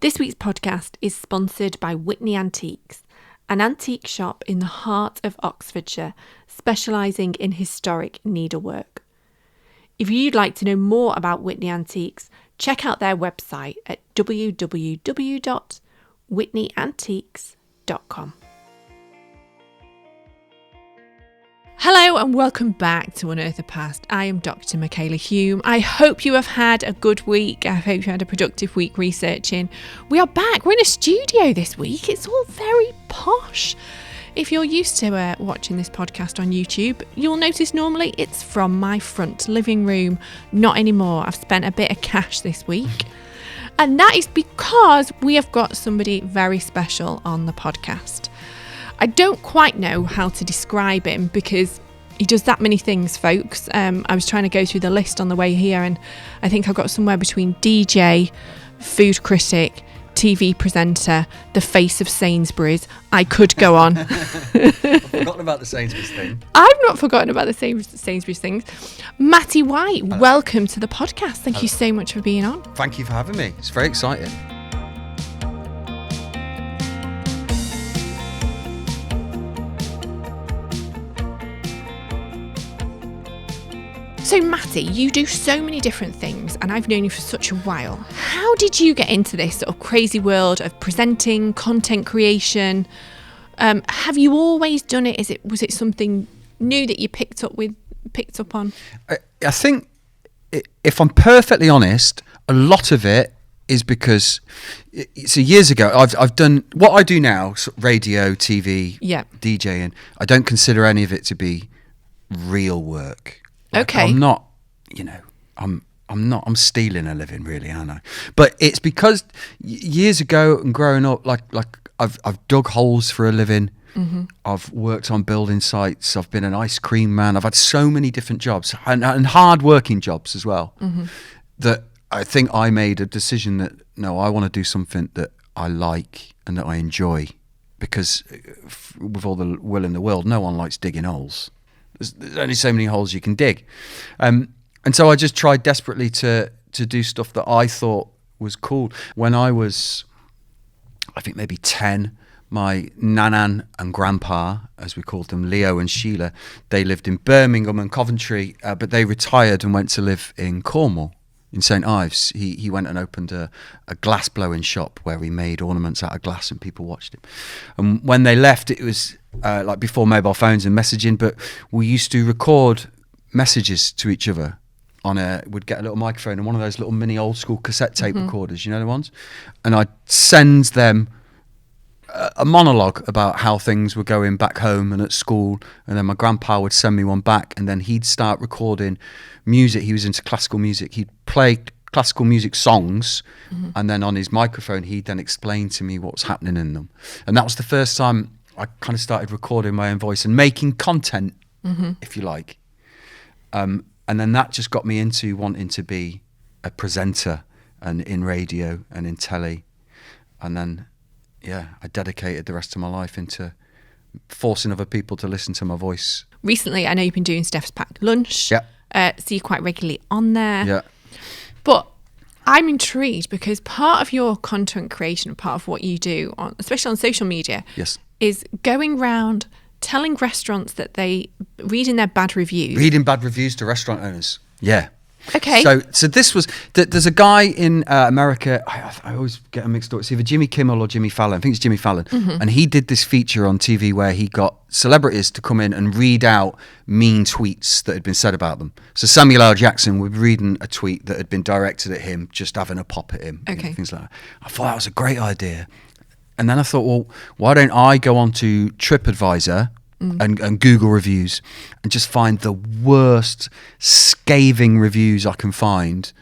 This week's podcast is sponsored by Whitney Antiques, an antique shop in the heart of Oxfordshire, specialising in historic needlework. If you'd like to know more about Whitney Antiques, check out their website at www.whitneyantiques.com. Hello and welcome back to Unearth the Past. I am Dr. Michala Hume. I hope you have had a good week. I hope you had a productive week researching. We are back. We're in a studio this week. It's all very posh. If you're used to watching this podcast on YouTube, you'll notice normally it's from my front living room. Not anymore. I've spent a bit of cash this week. And that is because we have got somebody very special on the podcast. I don't quite know how to describe him because he does that many things, folks. I was trying to go through the list on the way here and I think I've got somewhere between DJ, food critic, TV presenter, the face of Sainsbury's. I could go on. I've forgotten about the Sainsbury's thing. I've not forgotten about the Sainsbury's things. Matty White, welcome to the podcast. Thank you so much for being on. Thank you for having me. It's very exciting. So Matty, you do so many different things and I've known you for such a while. How did you get into this sort of crazy world of presenting, content creation? Have you always done it? Was it something new that you picked up on? I think, if I'm perfectly honest, a lot of it is because, so years ago, I've done what I do now, radio, TV, DJing. I don't consider any of it to be real work. Okay. I'm not, I'm stealing a living really, aren't I? But it's because years ago and growing up, like I've dug holes for a living. Mm-hmm. I've worked on building sites. I've been an ice cream man. I've had so many different jobs and hard working jobs as well. Mm-hmm. That I think I made a decision that, no, I want to do something that I like and that I enjoy, because with all the will in the world, no one likes digging holes. There's only so many holes you can dig. And so I just tried desperately to do stuff that I thought was cool. When I was, I think maybe 10, my nanan and grandpa, as we called them, Leo and Sheila, they lived in Birmingham and Coventry, but they retired and went to live in Cornwall, in St Ives. He went and opened a glass blowing shop where he made ornaments out of glass and people watched him. And when they left, it was like before mobile phones and messaging, but we used to record messages to each other we'd get a little microphone and one of those little mini old school cassette tape recorders, you know the ones? And I'd send them a monologue about how things were going back home and at school, and then my grandpa would send me one back, and then he'd start recording music. He was into classical music. He'd play classical music songs, and then on his microphone he'd then explain to me what's happening in them. And that was the first time I kind of started recording my own voice and making content, if you like. And then that just got me into wanting to be a presenter and in radio and in telly. And then I dedicated the rest of my life into forcing other people to listen to my voice. Recently, I know you've been doing Steph's Packed Lunch. Yeah. So you're quite regularly on there. Yeah. But I'm intrigued because part of your content creation, part of what you do, especially on social media, is going round telling restaurants that reading their bad reviews. Reading bad reviews to restaurant owners. Yeah. Okay. So this was, there's a guy in America, I always get them mixed up, it's either Jimmy Kimmel or Jimmy Fallon, I think it's Jimmy Fallon, and he did this feature on TV where he got celebrities to come in and read out mean tweets that had been said about them. So Samuel L. Jackson would be reading a tweet that had been directed at him, just having a pop at him, things like that. I thought that was a great idea. And then I thought, well, why don't I go on to TripAdvisor and Google reviews and just find the worst scathing reviews I can find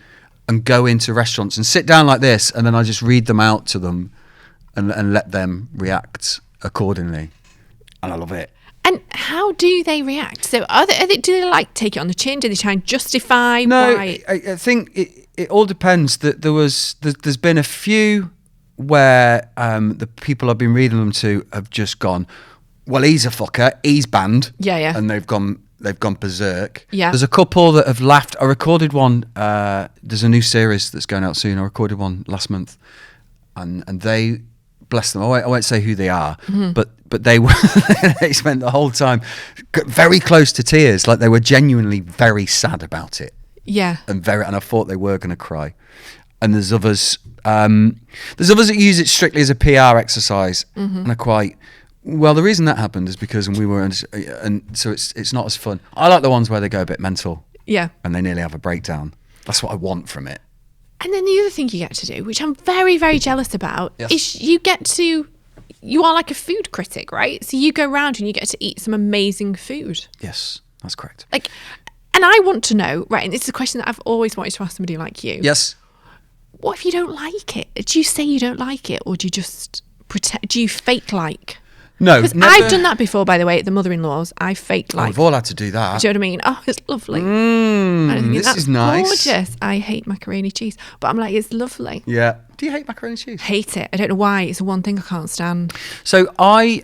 and go into restaurants and sit down like this, and then I just read them out to them and let them react accordingly. And I love it. And how do they react? So do they like take it on the chin? Do they try and justify? No, why? I think it all depends. That there's been a few where the people I've been reading them to have just gone, well, he's a fucker, he's banned. Yeah. And they've gone berserk. Yeah. There's a couple that have laughed. I recorded one, there's a new series that's going out soon. I recorded one last month. and they, bless them, I won't say who they are, but they were they spent the whole time very close to tears, like they were genuinely very sad about it. Yeah. And I thought they were going to cry. And there's others that use it strictly as a PR exercise, and are quite, well, the reason that happened is because we were, and so it's not as fun. I like the ones where they go a bit mental. Yeah. And they nearly have a breakdown. That's what I want from it. And then the other thing you get to do, which I'm very, very jealous about, Yes. is you are like a food critic, right? So you go around and you get to eat some amazing food. Yes, that's correct. Like, and I want to know, right, and it's a question that I've always wanted to ask somebody like you. Yes. What if you don't like it? Do you say you don't like it, or do you just pretend? Do you fake like? No, because I've done that before, by the way, at the mother-in-law's. I faked like. We've all had to do that. Do you know what I mean? Oh, it's lovely. This is nice. Gorgeous. I hate macaroni cheese, but I'm like, it's lovely. Yeah. Do you hate macaroni cheese? Hate it. I don't know why. It's the one thing I can't stand. So I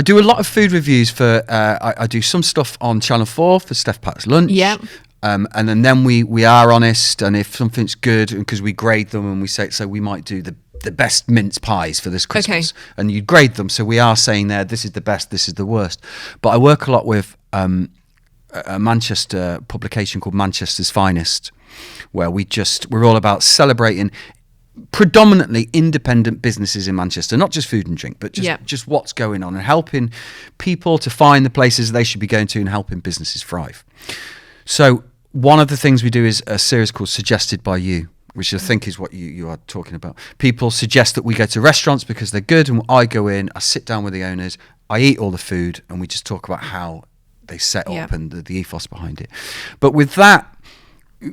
do a lot of food reviews for. I do some stuff on Channel 4 for Steph Pat's Lunch. Yeah. And then we are honest, and if something's good, because we grade them and we say, so we might do the best mince pies for this Christmas, and you grade them, so we are saying there, this is the best, this is the worst. But I work a lot with a Manchester publication called Manchester's Finest, where we're all about celebrating predominantly independent businesses in Manchester, not just food and drink, but just what's going on, and helping people to find the places they should be going to, and helping businesses thrive. So one of the things we do is a series called Suggested by You, which I think is what you are talking about. People suggest that we go to restaurants because they're good, and I go in, I sit down with the owners, I eat all the food, and we just talk about how they set up and the ethos behind it. But with that,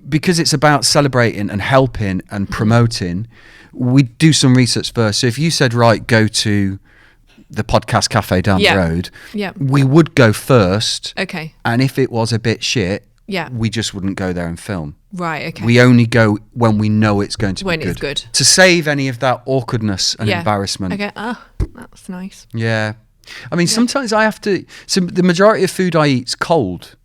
because it's about celebrating and helping and promoting, we do some research first. So if you said, right, go to the podcast cafe down the road, we would go first. Okay. And if it was a bit shit, Yeah. we just wouldn't go there and film. Right, okay. We only go when we know it's going to be good. When it's good. To save any of that awkwardness and embarrassment. Okay, that's nice. Yeah. I mean, sometimes I have to... So the majority of food I eat is cold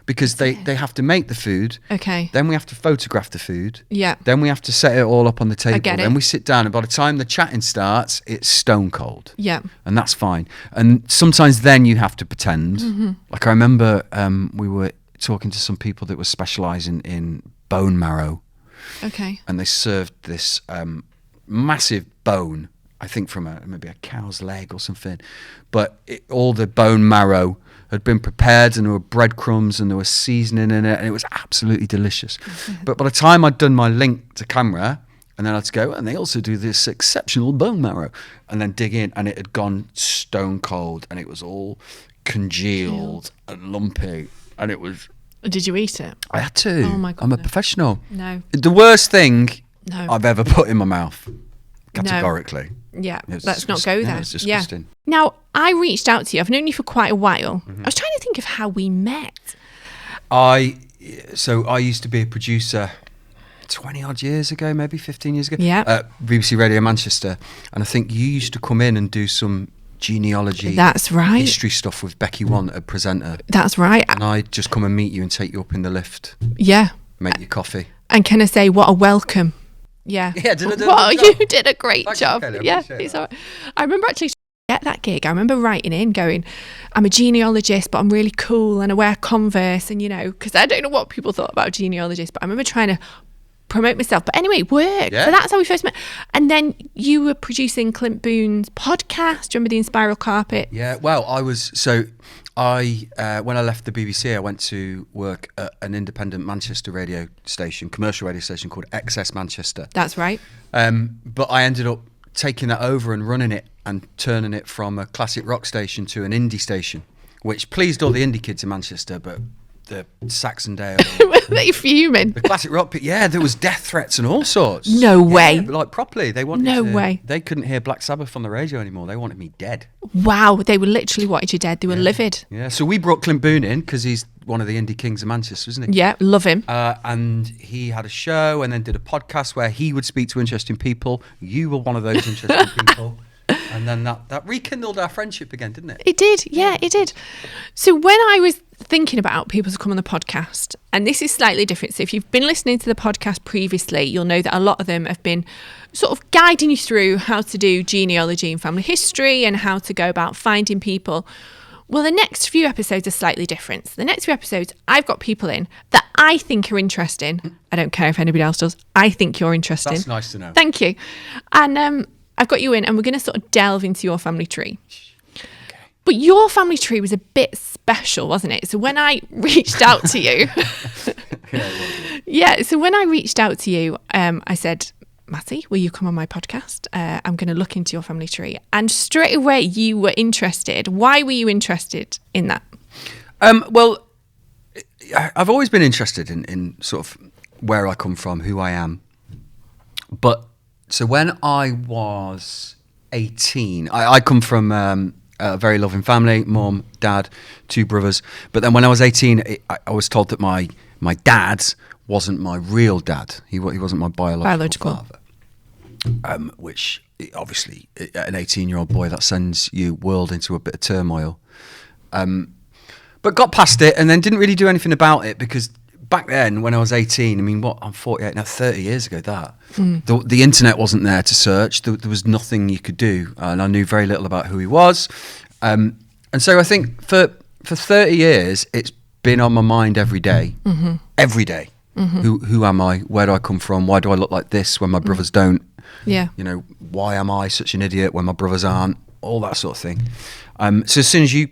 because they have to make the food. Okay. Then we have to photograph the food. Yeah. Then we have to set it all up on the table. I get it. Then we sit down, and by the time the chatting starts, it's stone cold. Yeah. And that's fine. And sometimes then you have to pretend. Mm-hmm. Like I remember we were talking to some people that were specialising in bone marrow. Okay. And they served this massive bone, I think from maybe a cow's leg or something. But all the bone marrow had been prepared, and there were breadcrumbs and there was seasoning in it, and it was absolutely delicious. But by the time I'd done my link to camera, and then I'd go, and they also do this exceptional bone marrow, and then dig in, and it had gone stone cold, and it was all congealed and lumpy, and it was... Did you eat it? I had to. Oh my God. I'm a professional. No. The worst thing No. I've ever put in my mouth, categorically. Yeah, It's let's not go there. It's disgusting. Now, I reached out to you. I've known you for quite a while. I was trying to think of how we met. I used to be a producer 20 odd years ago, maybe 15 years ago, at BBC Radio Manchester, and I think you used to come in and do some genealogy, that's right, history stuff with Becky Want, a presenter. That's right. And I'd just come and meet you and take you up in the lift. Yeah. Make you coffee. And can I say, what a welcome. Yeah. Yeah, you did a great job. Yeah, it's all right. I remember actually get that gig. I remember writing in going, I'm a genealogist, but I'm really cool and I wear Converse, and because I don't know what people thought about genealogists, but I remember trying to promote myself. But anyway, it worked. Yeah. So that's how we first met. And then you were producing Clint Boone's podcast. Do you remember the Inspiral Carpet? Yeah, well, when I left the BBC, I went to work at an independent Manchester radio station, commercial radio station called XS Manchester. That's right. But I ended up taking that over and running it and turning it from a classic rock station to an indie station, which pleased all the indie kids in Manchester, but the Saxondale... Were they fuming? The classic rock... Yeah, there was death threats and all sorts. No way. Like, properly. They wanted No way. They couldn't hear Black Sabbath on the radio anymore. They wanted me dead. Wow, they were literally wanted you dead. They were livid. Yeah, so we brought Clint Boone in because he's one of the indie kings of Manchester, isn't he? Yeah, love him. And he had a show and then did a podcast where he would speak to interesting people. You were one of those interesting people. And then that rekindled our friendship again, didn't it? It did, yeah, it did. So when I was thinking about people to come on the podcast, and this is slightly different. So if you've been listening to the podcast previously, you'll know that a lot of them have been sort of guiding you through how to do genealogy and family history and how to go about finding people. Well, the next few episodes are slightly different. So the next few episodes, I've got people in that I think are interesting. I don't care if anybody else does. I think you're interesting. That's nice to know. Thank you. And I've got you in, and we're going to sort of delve into your family tree. Okay. But your family tree was a bit special, wasn't it? So when I reached out to you, so when I reached out to you, I said, Matty, will you come on my podcast? I'm going to look into your family tree. And straight away you were interested. Why were you interested in that? Well, I've always been interested in sort of where I come from, who I am. But so when I was 18, I come from a very loving family, mum, dad, 2 brothers. But then when I was 18, I was told that my dad wasn't my real dad. He wasn't my biological father. Which obviously, an 18-year-old boy, that sends your world into a bit of turmoil. But got past it and then didn't really do anything about it, because back then when I was 18, I mean, I'm 48 now, 30 years ago that. The internet wasn't there to search. There was nothing you could do. And I knew very little about who he was. And so I think for 30 years, it's been on my mind every day. Mm-hmm. Every day. Mm-hmm. Who am I? Where do I come from? Why do I look like this when my brothers don't? Yeah. You know, why am I such an idiot when my brothers aren't? All that sort of thing. So as soon as you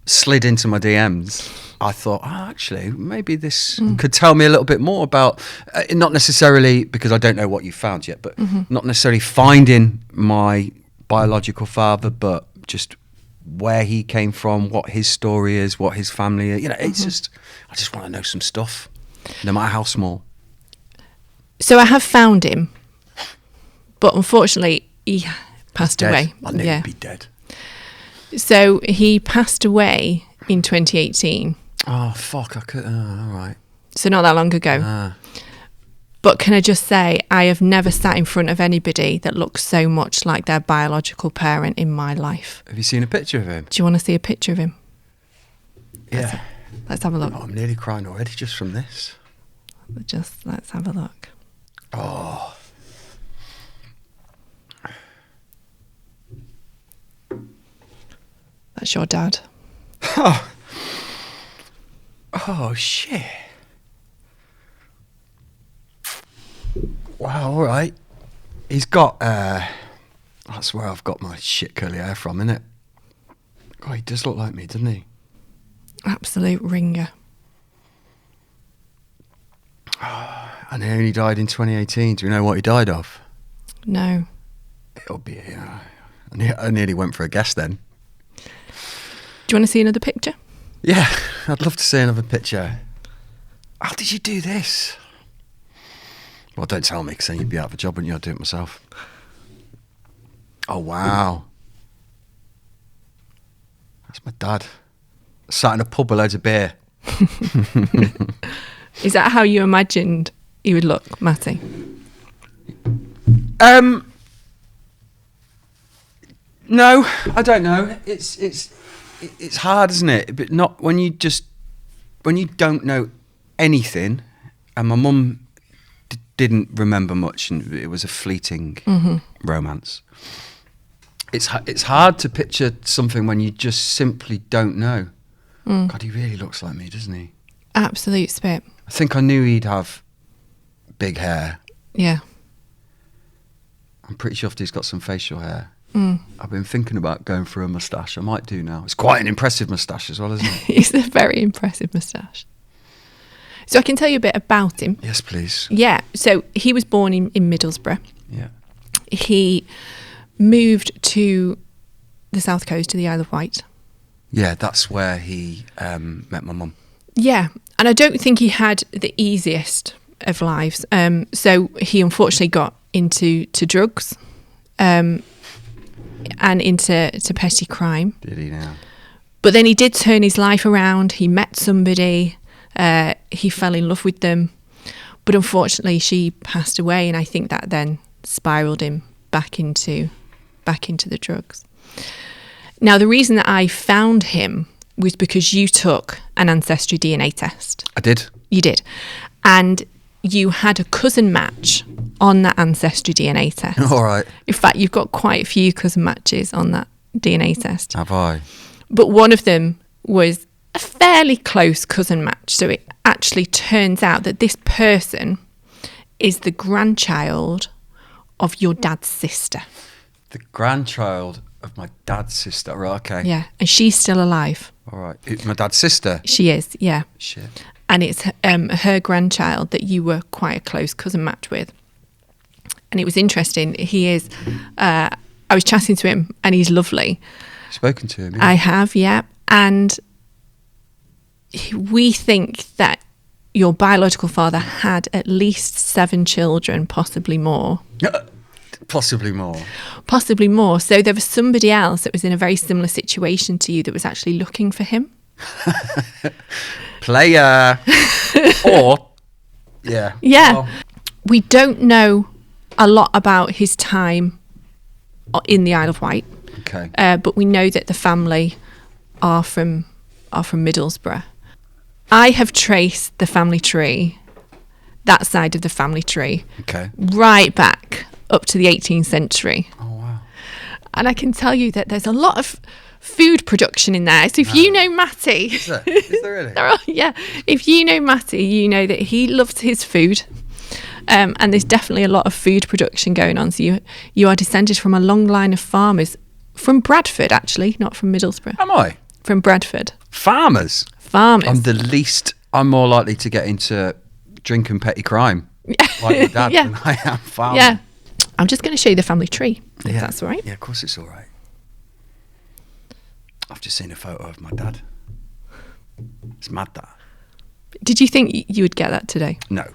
slid into my DMs, I thought, actually, maybe this could tell me a little bit more about, not necessarily because I don't know what you found yet, but not necessarily finding my biological father, but just where he came from, what his story is, what his family is. You know, it's just, I just want to know some stuff, no matter how small. So I have found him, but unfortunately he passed away. I knew he'd be dead. So he passed away in 2018. Oh, fuck. I could. All right. So not that long ago. But can I just say, I have never sat in front of anybody that looks so much like their biological parent in my life. Have you seen a picture of him? Do you want to see a picture of him? Yeah. Let's have a look. Oh, I'm nearly crying already just from this. Let's have a look. Oh. That's your dad. Oh, shit. Wow, all right. He's got, that's where I've got my shit curly hair from, innit? Oh, he does look like me, doesn't he? Absolute ringer. And he only died in 2018. Do you know what he died of? No. It'll be, I nearly went for a guess then. Do you want to see another picture? Yeah, I'd love to see another picture. How did you do this? Well, don't tell me, because then you'd be out of a job, wouldn't you? I'd do it myself. Oh, wow. That's my dad. Sat in a pub with loads of beer. Is that how you imagined he would look, Matty? No, I don't know. It's hard, isn't it? But not when you don't know anything. And my mum didn't remember much, and it was a fleeting romance. It's hard to picture something when you just simply don't know. God, he really looks like me, doesn't he? Absolute spit. I think I knew he'd have big hair. Yeah. I'm pretty sure he's got some facial hair. I've been thinking about going for a moustache. I might do now. It's quite an impressive moustache as well, isn't it? It's a very impressive moustache. So I can tell you a bit about him. Yes, please. Yeah. So he was born in Middlesbrough. Yeah. He moved to the south coast, to the Isle of Wight. Yeah, that's where he met my mum. Yeah. And I don't think he had the easiest of lives. So he unfortunately got into drugs. And into petty crime. Did he now? But then he did turn his life around. He met somebody. He fell in love with them. But unfortunately, she passed away, and I think that then spiraled him back into the drugs. Now, the reason that I found him was because you took an ancestry DNA test. I did. You did. And you had a cousin match on that ancestry DNA test. All right. In fact, you've got quite a few cousin matches on that DNA test. Have I? But one of them was a fairly close cousin match. So it actually turns out that this person is the grandchild of your dad's sister. The grandchild of my dad's sister. Right, okay. Yeah, and she's still alive. All right. It's my dad's sister. She is, yeah. Shit. And it's her grandchild that you were quite a close cousin match with. And it was interesting. He is, I was chatting to him and he's lovely. Spoken to him? Yeah. I have, yeah. And we think that your biological father had at least 7 children, possibly more. Possibly more. Possibly more. So there was somebody else that was in a very similar situation to you that was actually looking for him. Player. Or, yeah. Yeah. Well, we don't know a lot about his time in the Isle of Wight. okay. But we know that the family are from Middlesbrough. I have traced the family tree, that side of the family tree, Okay. right back up to the 18th century. Oh, wow. And I can tell you that there's a lot of food production in there. So if you know Matty... Is there really? Yeah. If you know Matty, you know that he loves his food. And there's definitely a lot of food production going on. So you are descended from a long line of farmers from Bradford, actually, not from Middlesbrough. Am I? From Bradford. Farmers? Farmers. I'm more likely to get into drink and petty crime, like my dad, Yeah. than I am farming. Yeah. I'm just going to show you the family tree, if that's all right. Yeah, of course it's all right. I've just seen a photo of my dad. It's mad, that. Did you think you would get that today? No.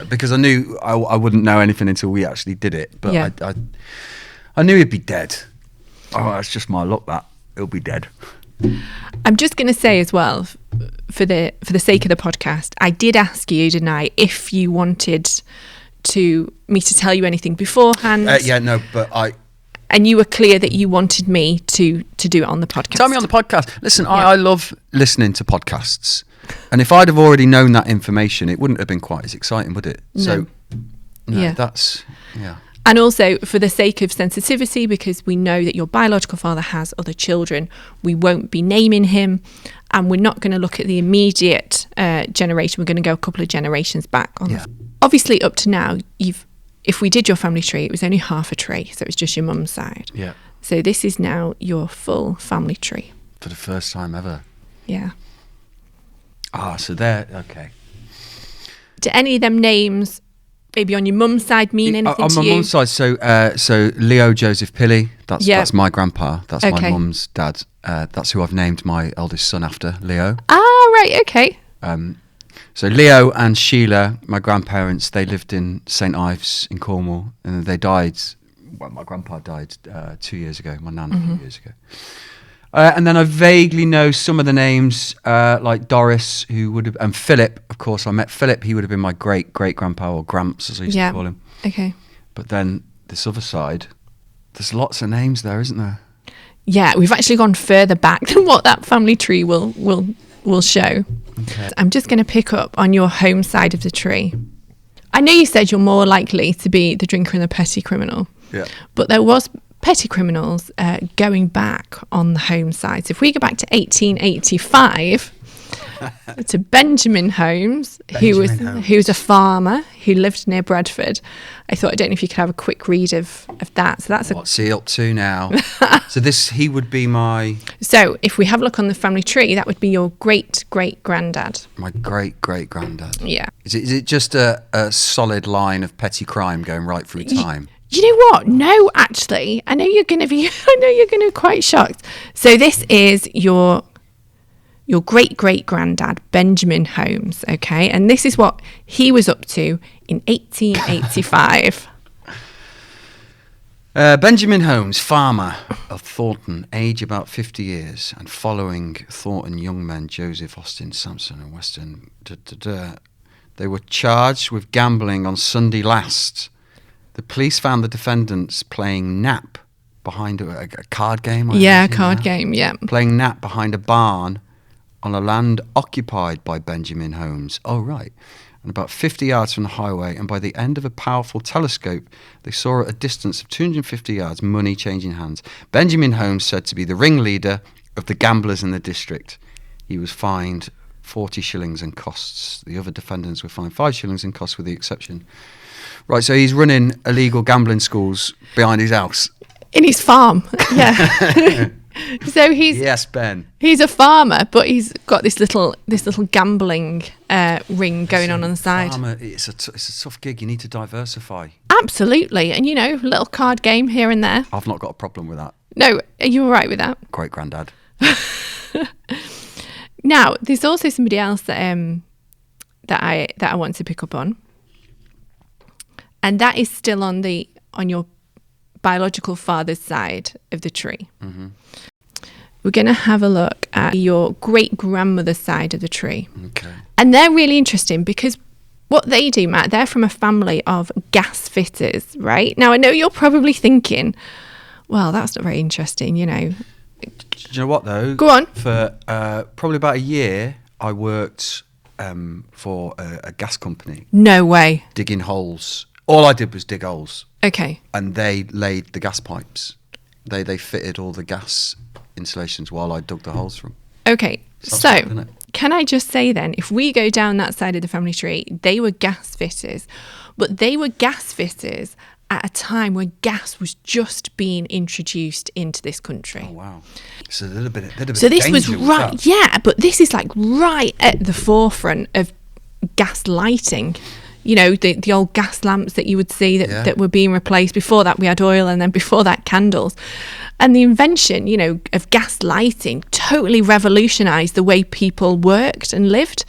Because I knew I wouldn't know anything until we actually did it. But Yeah. I knew he'd be dead. Oh, that's just my luck, that. He'll be dead. I'm just going to say as well, for the sake of the podcast, I did ask you, didn't I, if you wanted me to tell you anything beforehand. And you were clear that you wanted me to do it on the podcast. Tell me on the podcast. Listen, I love listening to podcasts. And if I'd have already known that information, it wouldn't have been quite as exciting, would it? No. So, Yeah. that's... Yeah. And also, for the sake of sensitivity, because we know that your biological father has other children, we won't be naming him, and we're not going to look at the immediate generation. We're going to go a couple of generations back. Obviously, up to now, if we did your family tree, it was only half a tree, so it was just your mum's side. Yeah. So this is now your full family tree. For the first time ever. Yeah. So there, okay. Do any of them names, maybe on your mum's side, mean anything on to my you? mum's side, so Leo Joseph Pilley, that's my grandpa, that's my mum's dad. That's who I've named my eldest son after, Leo. Right, okay. So Leo and Sheila, my grandparents, they lived in St Ives in Cornwall, and they died. Well, my grandpa died 2 years ago. My nan a few years ago. And then I vaguely know some of the names, like Doris, and Philip. Of course, I met Philip. He would have been my great grandpa, or Gramps, as I used to call him. Okay. But then this other side, there's lots of names there, isn't there? Yeah, we've actually gone further back than what that family tree will show. Okay. I'm just going to pick up on your home side of the tree. I know you said you're more likely to be the drinker and the petty criminal. Yeah. But there was petty criminals going back on the home side. So if we go back to 1885 to Benjamin Holmes, who was a farmer who lived near Bradford. I thought, I don't know if you could have a quick read of that. So that's What's he up to now? So he would be my... So if we have a look on the family tree, that would be your great-great-granddad. My great-great-granddad. Yeah. Is it just a solid line of petty crime going right through time? You know what? No, actually, I know you're going to be quite shocked. So this is your great-great-granddad, Benjamin Holmes, okay? And this is what he was up to in 1885. Benjamin Holmes, farmer of Thornton, age about 50 years, and following Thornton young men Joseph, Austin, Sampson and Weston. They were charged with gambling on Sunday last. The police found the defendants playing nap behind a card game. Card game, yeah. Playing Nat behind a barn on a land occupied by Benjamin Holmes. Oh, right. And about 50 yards from the highway, and by the end of a powerful telescope, they saw at a distance of 250 yards money changing hands. Benjamin Holmes said to be the ringleader of the gamblers in the district. He was fined 40 shillings and costs. The other defendants were fined 5 shillings and costs with the exception. Right, so he's running illegal gambling schools behind his house. In his farm, yeah. So yes, Ben. He's a farmer, but he's got this little gambling ring going on the side. Farmer, it's a tough gig. You need to diversify. Absolutely, and a little card game here and there. I've not got a problem with that. No, are you all right with that? Great granddad. Now, there's also somebody else that I want to pick up on, and that is still on your biological father's side of the tree. Mm-hmm. We're going to have a look at your great-grandmother's side of the tree. Okay. And they're really interesting because what they do, Matt, they're from a family of gas fitters, right? Now, I know you're probably thinking, well, that's not very interesting, Do you know what, though? Go on. For probably about a year, I worked for a gas company. No way. Digging holes. All I did was dig holes. Okay. And they laid the gas pipes. They fitted all the gas installations while I dug the holes from. Okay, so can I just say then, if we go down that side of the family tree, they were gas fitters, but they were gas fitters at a time when gas was just being introduced into this country. Oh, wow. So a little bit so this of was danger right, with that. yeah, but this is like right at the forefront of gas lighting. The old gas lamps that you would see that were being replaced. Before that, we had oil, and then before that, candles. And the invention, of gas lighting totally revolutionised the way people worked and lived.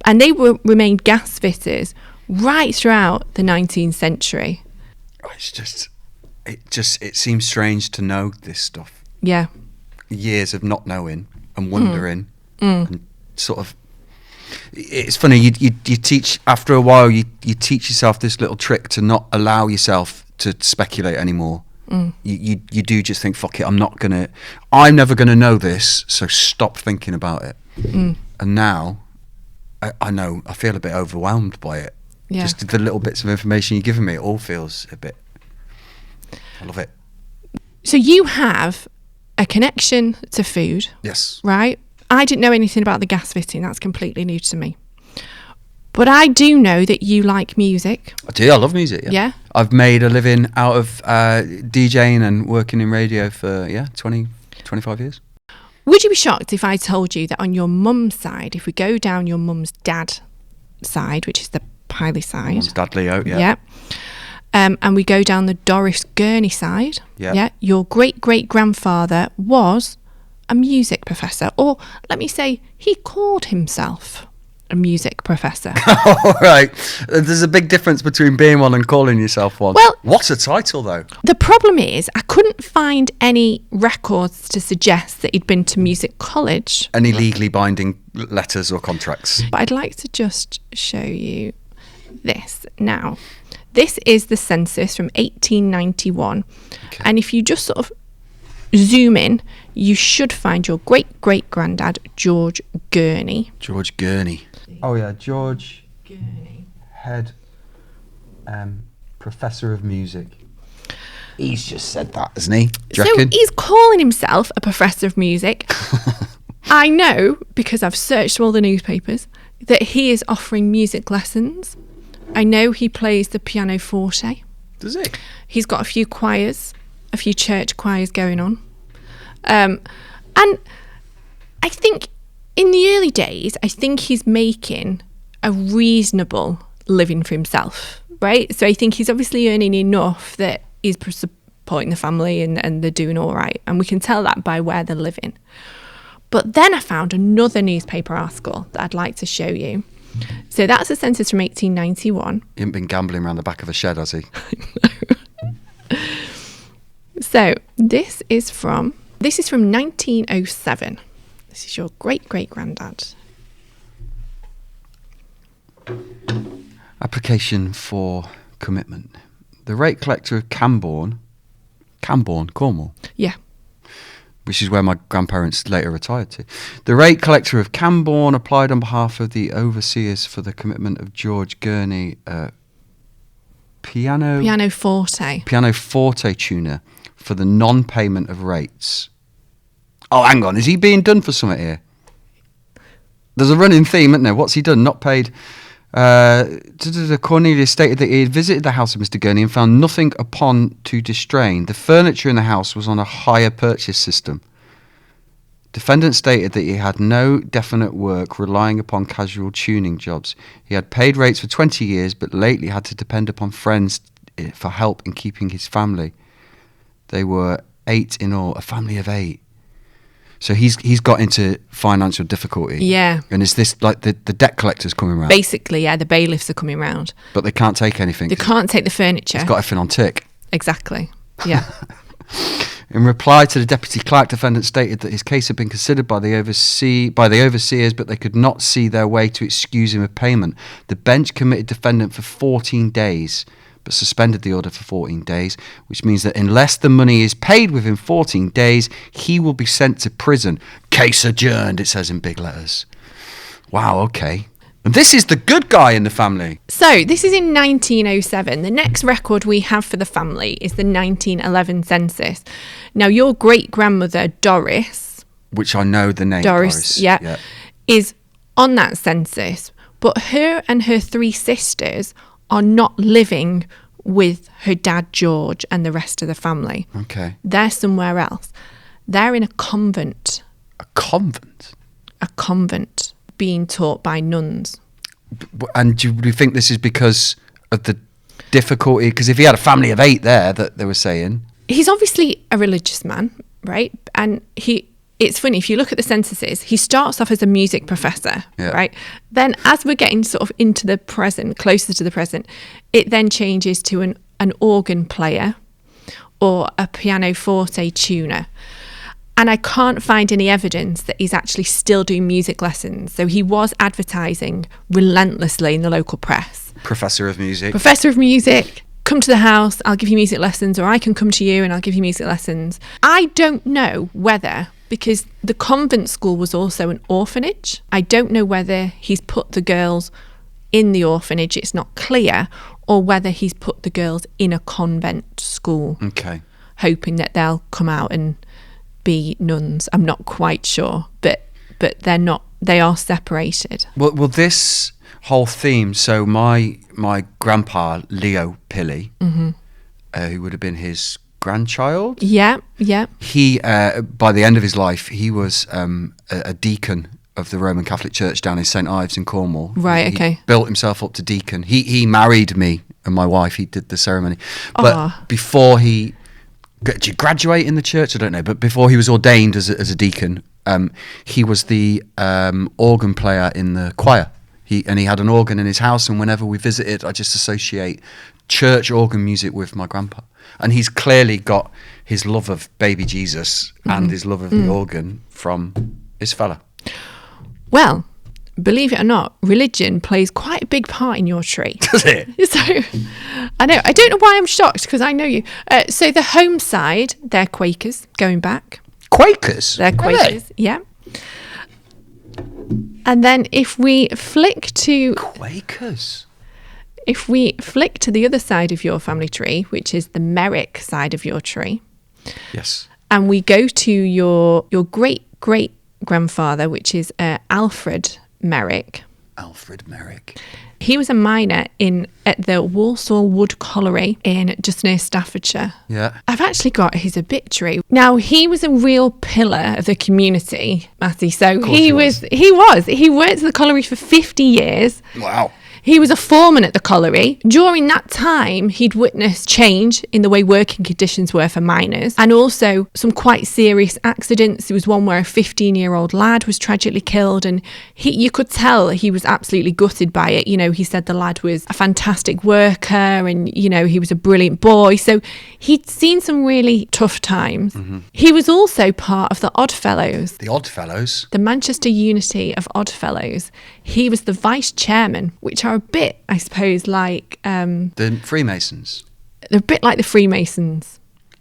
And they remained gas fitters right throughout the 19th century. It seems strange to know this stuff. Yeah. Years of not knowing and wondering and sort of. It's funny, you teach, after a while, you teach yourself this little trick to not allow yourself to speculate anymore. You do just think, fuck it, I'm never going to know this, so stop thinking about it. And now, I know, I feel a bit overwhelmed by it. Yeah. Just the little bits of information you're giving me, it all feels a bit, I love it. So you have a connection to food. Yes. Right? I didn't know anything about the gas fitting. That's completely new to me. But I do know that you like music. I do. I love music. Yeah. I've made a living out of DJing and working in radio for 25 years. Would you be shocked if I told you that on your mum's side, if we go down your mum's dad side, which is the Piley side. Mum's dad Leo, yeah. Yeah. And we go down the Doris Gurney side. Yeah. Your great-great-grandfather was a music professor, or let me say, he called himself a music professor. All right. There's a big difference between being one and calling yourself one. Well, what's a title, though? The problem is, I couldn't find any records to suggest that he'd been to music college. Any legally binding letters or contracts? But I'd like to just show you this now. This is the census from 1891. Okay. And if you just sort of zoom in, you should find your great-great-granddad, George Gurney. George Gurney. Oh, yeah, George Gurney. Head professor of music. He's just said that, hasn't he? Do you reckon? He's calling himself a professor of music. I know, because I've searched all the newspapers, that he is offering music lessons. I know he plays the pianoforte. Does he? He's got a few choirs, a few church choirs going on. And I think in the early days, I think he's making a reasonable living for himself, right? So I think he's obviously earning enough that he's supporting the family and they're doing all right. And we can tell that by where they're living. But then I found another newspaper article that I'd like to show you. So that's a census from 1891. He hasn't been gambling around the back of a shed, has he? No. So this is from 1907. This is your great-great-granddad. Application for commitment. The rate collector of Cambourne Camborne, Cornwall, Yeah. which is where my grandparents later retired to. The rate collector of Camborne applied on behalf of the overseers for the commitment of George Gurney, piano forte tuner, for the non-payment of rates. Oh, hang on, is he being done for something here? There's a running theme, isn't there? What's he done? Not paid. Cornelius stated that he had visited the house of Mr. Gurney and found nothing upon to distrain. The furniture in the house was on a hire purchase system. Defendant stated that he had no definite work, relying upon casual tuning jobs. He had paid rates for 20 years, but lately had to depend upon friends for help in keeping his family. They were 8 in all, a family of 8. So he's got into financial difficulty. Yeah. And is this like the debt collectors coming around? Basically, yeah, the bailiffs are coming round. But they can't take anything. They can't take the furniture. He's got everything on tick. Exactly. Yeah. In reply to the deputy clerk, defendant stated that his case had been considered by the overseers, but they could not see their way to excuse him of payment. The bench committed defendant for 14 days, but suspended the order for 14 days, which means that unless the money is paid within 14 days, he will be sent to prison. Case adjourned, it says in big letters. Wow, okay. And this is the good guy in the family. So this is in 1907. The next record we have for the family is the 1911 census. Now, your great-grandmother, Doris... Which I know the name, Doris. Yeah, is on that census. But her and her 3 sisters are not living with her dad, George, and the rest of the family. Okay. They're somewhere else. They're in a convent. A convent? A convent being taught by nuns. And do you think this is because of the difficulty? Because if he had a family of 8 there, that they were saying... He's obviously a religious man, right? And it's funny, if you look at the censuses, he starts off as a music professor, right? Then as we're getting sort of into the present, closer to the present, it then changes to an organ player or a pianoforte tuner. And I can't find any evidence that he's actually still doing music lessons. So he was advertising relentlessly in the local press. Professor of music. Come to the house, I'll give you music lessons, or I can come to you and I'll give you music lessons. I don't know whether... because the convent school was also an orphanage. I don't know whether he's put the girls in the orphanage, it's not clear, or whether he's put the girls in a convent school. Okay. Hoping that they'll come out and be nuns. I'm not quite sure, but they're not, they are separated. Well, this whole theme, so my grandpa, Leo Pilley, who would have been his grandchild. Yeah. He, by the end of his life, he was a deacon of the Roman Catholic Church down in St Ives in Cornwall. Right, okay. He built himself up to deacon. He married me and my wife. He did the ceremony. But before he... Did you graduate in the church? I don't know. But before he was ordained as a deacon, he was the organ player in the choir. He had an organ in his house, and whenever we visited, I just associate church organ music with my grandpa. And he's clearly got his love of baby Jesus and his love of the organ from his fella. Well, believe it or not, religion plays quite a big part in your tree. Does it? So, I don't know why I'm shocked, because I know you. So the home side, they're Quakers, going back. Quakers? They're Quakers, yeah. And then if we flick to... Quakers? If we flick to the other side of your family tree, which is the Merrick side of your tree. Yes. And we go to your great-great-grandfather, which is Alfred Merrick. Alfred Merrick. He was a miner at the Walsall Wood Colliery in just near Staffordshire. Yeah. I've actually got his obituary. Now, he was a real pillar of the community, Matty. So he worked at the colliery for 50 years. Wow. He was a foreman at the colliery. During that time, he'd witnessed change in the way working conditions were for miners, and also some quite serious accidents. There was one where a 15-year-old lad was tragically killed, and you could tell he was absolutely gutted by it. You know, he said the lad was a fantastic worker and, you know, he was a brilliant boy. So he'd seen some really tough times. Mm-hmm. He was also part of the Oddfellows. The Oddfellows? The Manchester Unity of Oddfellows. He was the vice chairman, which are a bit, I suppose, like... the Freemasons? They're a bit like the Freemasons.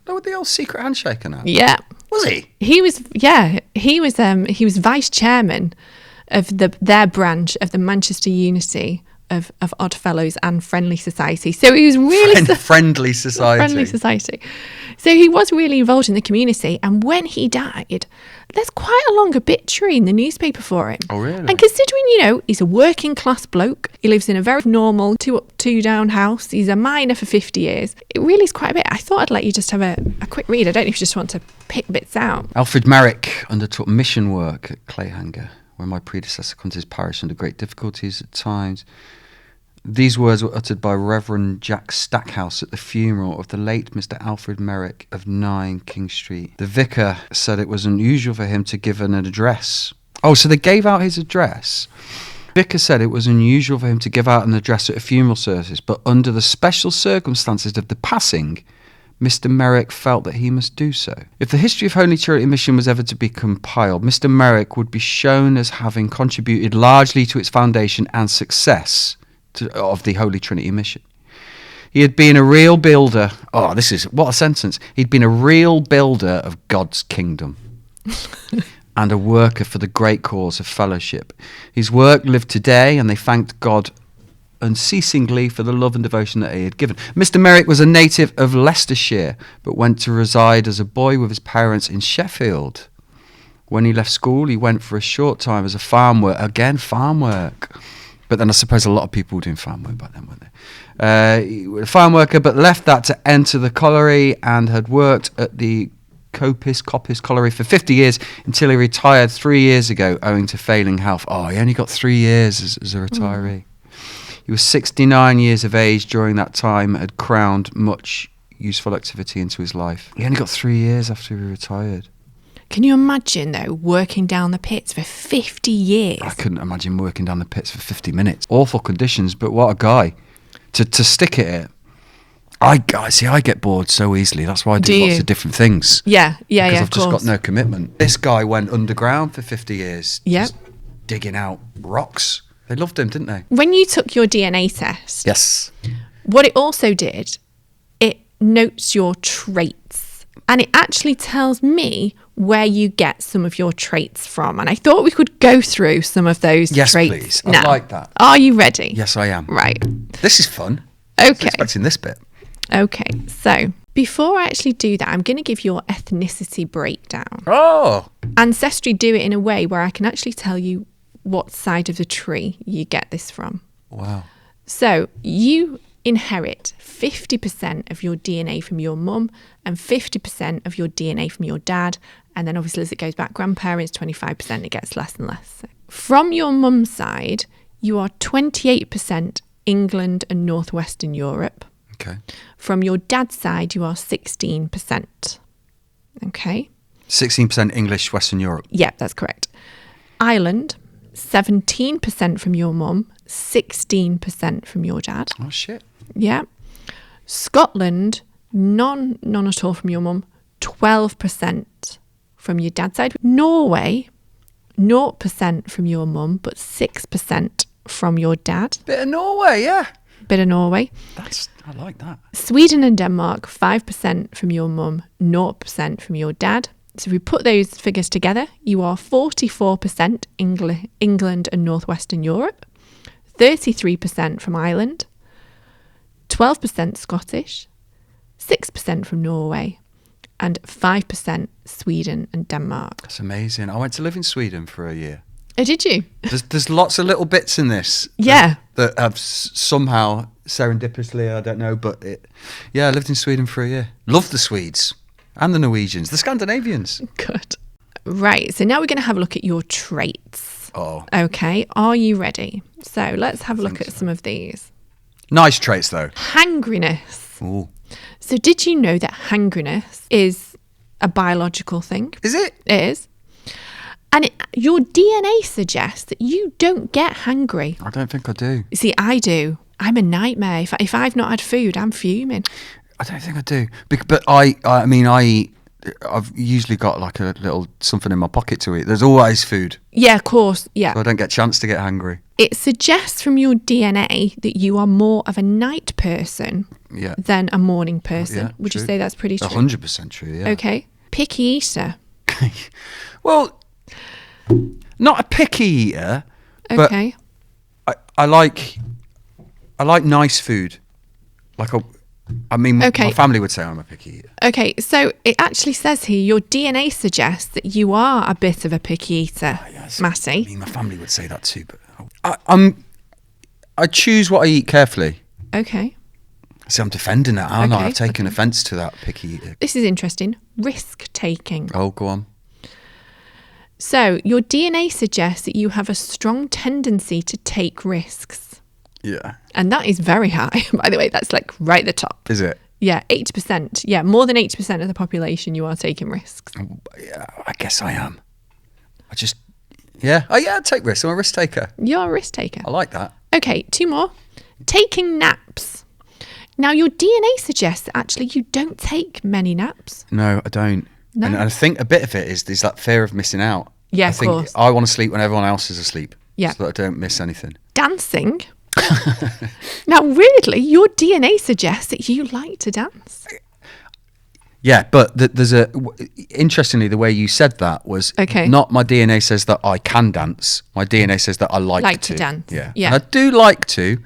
Oh, with the old secret handshake and that. Yeah. Was he? He was vice chairman of their branch of the Manchester Unity of Odd Fellows and Friendly Society. So he was really Friendly Society. Friendly Society. So he was really involved in the community. And when he died, there's quite a long obituary in the newspaper for him. Oh, really? And considering, he's a working class bloke, he lives in a very normal 2-up, 2-down house, he's a miner for 50 years, it really is quite a bit. I thought I'd let you just have a quick read. I don't know if you just want to pick bits out. Alfred Merrick undertook mission work at Clayhanger, where my predecessor comes his parish under great difficulties at times. These words were uttered by Reverend Jack Stackhouse at the funeral of the late Mr. Alfred Merrick of 9 King Street. The vicar said it was unusual for him to give an address. Oh, so they gave out his address. The vicar said it was unusual for him to give out an address at a funeral service, but under the special circumstances of the passing, Mr. Merrick felt that he must do so. If the history of Holy Trinity Mission was ever to be compiled, Mr. Merrick would be shown as having contributed largely to its foundation and success of the Holy Trinity Mission. He had been a real builder. Oh, this is, what a sentence. He'd been a real builder of God's kingdom and a worker for the great cause of fellowship. His work lived today, and they thanked God unceasingly for the love and devotion that he had given. Mr. Merrick was a native of Leicestershire, but went to reside as a boy with his parents in Sheffield. When he left school, he went for a short time as a farm work. Again, farm work. But then I suppose a lot of people were doing farm work back then, weren't they? He was a farm worker, but left that to enter the colliery and had worked at the Coppice Colliery for 50 years until he retired 3 years ago, owing to failing health. Oh, he only got 3 years as a retiree. He was 69 years of age during that time, had crowned much useful activity into his life. He only got 3 years after he retired. Can you imagine, though, working down the pits for 50 years? I couldn't imagine working down the pits for 50 minutes. Awful conditions, but what a guy. To stick at it. I get bored so easily. That's why I do lots of different things. Yeah, because I've of just course. got no commitment. This guy went underground for 50 years. Yeah. Just digging out rocks. They loved him, didn't they? When you took your DNA test, Yes. what it also did, it notes your traits. And it actually tells me where you get some of your traits from. And I thought we could go through some of those Yes, traits. please. Now. I'd like that. Are you ready? Yes, I am. Right. This is fun. I was Okay. expecting this bit. Okay. So before I actually do that, I'm going to give your ethnicity breakdown. Oh. Ancestry do it in a way where I can actually tell you what side of the tree you get this from. Wow. So you inherit 50% of your DNA from your mum and 50% of your DNA from your dad. And then obviously as it goes back, grandparents, 25%, it gets less and less. From your mum's side, you are 28% England and Northwestern Europe. Okay. From your dad's side, you are 16%. Okay. 16% English, Western Europe. Yeah, that's correct. Ireland, 17% from your mum, 16% from your dad. Oh, shit. Yeah. Scotland, none at all from your mum, 12% from your dad's side. Norway, 0% from your mum, but 6% from your dad. Bit of Norway, yeah. Bit of Norway. I like that. Sweden and Denmark, 5% from your mum, 0% from your dad. So if we put those figures together, you are 44% England and Northwestern Europe, 33% from Ireland, 12% Scottish, 6% from Norway, and 5% Sweden and Denmark. That's amazing. I went to live in Sweden for a year. Oh, did you? There's lots of little bits in this. Yeah. That have somehow, serendipitously, I don't know, but I lived in Sweden for a year. Loved the Swedes and the Norwegians, the Scandinavians. Good. Right, so now we're going to have a look at your traits. Oh. Okay, are you ready? So let's have a look at some of these. Nice traits, though. Hangriness. Ooh. So did you know that hangriness is a biological thing? Is it? It is. And your DNA suggests that you don't get hangry. I don't think I do. See, I do. I'm a nightmare. If I've not had food, I'm fuming. I don't think I do. But I mean, I eat I've usually got like a little something in my pocket to eat. There's always food. Yeah, of course. Yeah. So I don't get a chance to get hungry. It suggests from your DNA that you are more of a night person than a morning person. Yeah, Would you true. say that's pretty true? 100% true, yeah. Okay. Picky eater. Well, not a picky eater, Okay. but I like nice food. My family would say I'm a picky eater. Okay, so it actually says here your DNA suggests that you are a bit of a picky eater, Matty. I mean, my family would say that too, but I choose what I eat carefully. Okay. So I'm defending that, aren't I? Okay, I've taken offence to that picky eater. This is interesting. Risk taking. Oh, go on. So your DNA suggests that you have a strong tendency to take risks. Yeah. And that is very high. By the way, that's like right at the top. Is it? Yeah, 80%. Yeah, more than 80% of the population, you are taking risks. Yeah, I guess I am. I take risks. I'm a risk taker. You're a risk taker. I like that. Okay, 2 more. Taking naps. Now, your DNA suggests that actually you don't take many naps. No, I don't. No. And I think a bit of it is there's that fear of missing out. Yeah, I think of course. I want to sleep when everyone else is asleep. Yeah. So that I don't miss anything. Dancing. Now, weirdly, your DNA suggests that you like to dance. Yeah, but interestingly, the way you said that was not my DNA says that I can dance. My DNA says that I like to dance. Yeah. Yeah. And I do like to,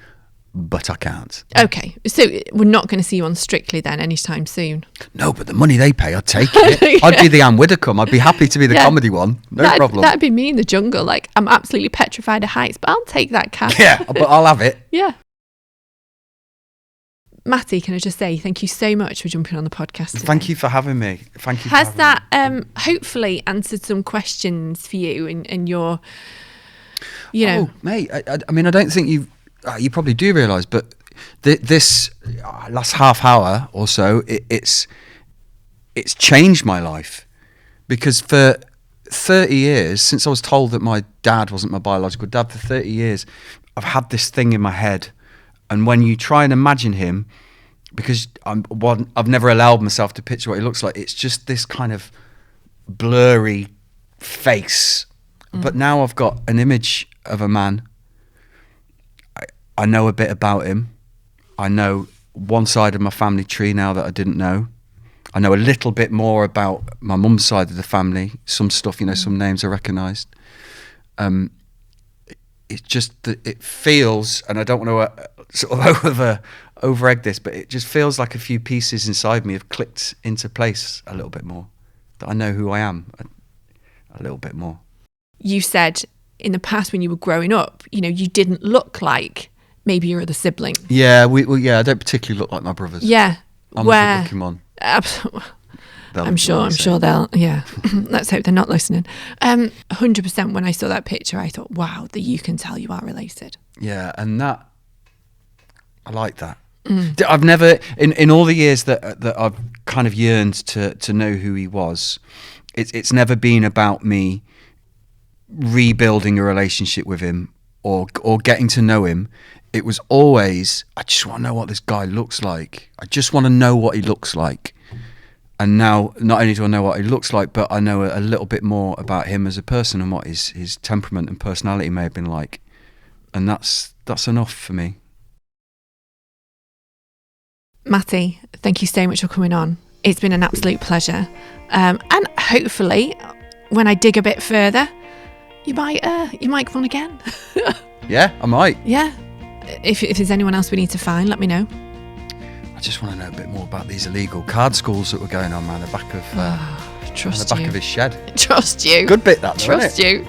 but I can't. Okay, so we're not going to see you on Strictly then anytime soon. No, but the money they pay, I'd take it. Yeah. I'd be the Anne Widdecombe. I'd be happy to be the comedy one. No problem. That'd be me in the jungle. Like, I'm absolutely petrified of heights, but I'll take that cash. Yeah, but I'll have it. Yeah. Matty, can I just say thank you so much for jumping on the podcast today. Thank you for having me. Thank you. Has that hopefully answered some questions for you and your, Oh, mate, I mean, I don't think you probably do realise, but this last half hour or so, it's changed my life, because for 30 years, since I was told that my dad wasn't my biological dad, for 30 years, I've had this thing in my head. And when you try and imagine him, because I've never allowed myself to picture what he looks like, it's just this kind of blurry face. But now I've got an image of a man. I know a bit about him. I know one side of my family tree now that I didn't know. I know a little bit more about my mum's side of the family. Some stuff, some names I recognised. It's just that it feels, and I don't want to sort of over-egg this, but it just feels like a few pieces inside me have clicked into place a little bit more. That I know who I am a little bit more. You said in the past when you were growing up, you didn't look like maybe your other sibling. Yeah, I don't particularly look like my brothers. Yeah, I'm a good-looking one. I'm sure they'll, yeah. Let's hope they're not listening. 100% when I saw that picture, I thought, wow, that you can tell you are related. Yeah, and that, I like that. I've never, in all the years that I've kind of yearned to know who he was, it's never been about me rebuilding a relationship with him or getting to know him. It was always, I just want to know what this guy looks like. I just want to know what he looks like. And now, not only do I know what he looks like, but I know a little bit more about him as a person and what his temperament and personality may have been like. And that's enough for me. Matty, thank you so much for coming on. It's been an absolute pleasure. And hopefully, when I dig a bit further, you might come on again. Yeah, I might. Yeah. If there's anyone else we need to find, let me know. I just want to know a bit more about these illegal card schools that were going on around the back of of his shed. Trust you. Good bit that, though, Trust you.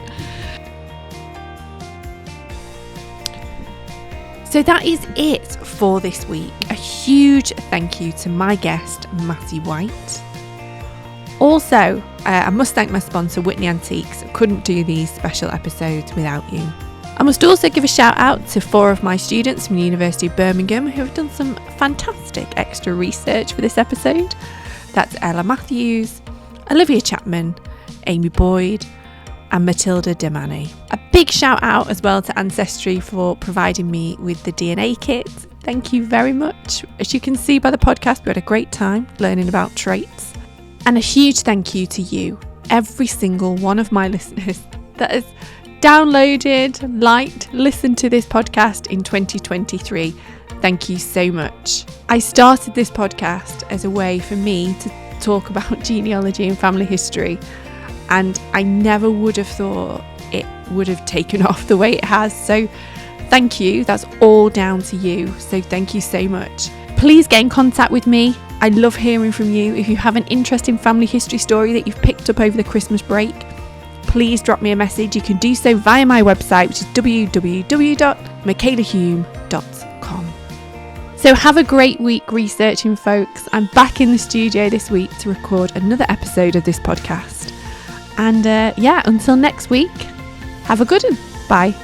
So that is it for this week. A huge thank you to my guest, Matty White. Also, I must thank my sponsor, Whitney Antiques. I couldn't do these special episodes without you. I must also give a shout out to 4 of my students from the University of Birmingham who have done some fantastic extra research for this episode. That's Ella Matthews, Olivia Chapman, Amy Boyd, and Matilda Demani. A big shout out as well to Ancestry for providing me with the DNA kit. Thank you very much. As you can see by the podcast, we had a great time learning about traits. And a huge thank you to you, every single one of my listeners that has downloaded, liked, listened to this podcast in 2023. Thank you so much. I started this podcast as a way for me to talk about genealogy and family history, and I never would have thought it would have taken off the way it has. So thank you. That's all down to you. So thank you so much. Please get in contact with me. I love hearing from you. If you have an interesting family history story that you've picked up over the Christmas break, please drop me a message. You can do so via my website, which is www.michalahume.com. So have a great week researching, folks. I'm back in the studio this week to record another episode of this podcast. And until next week, have a good one. Bye.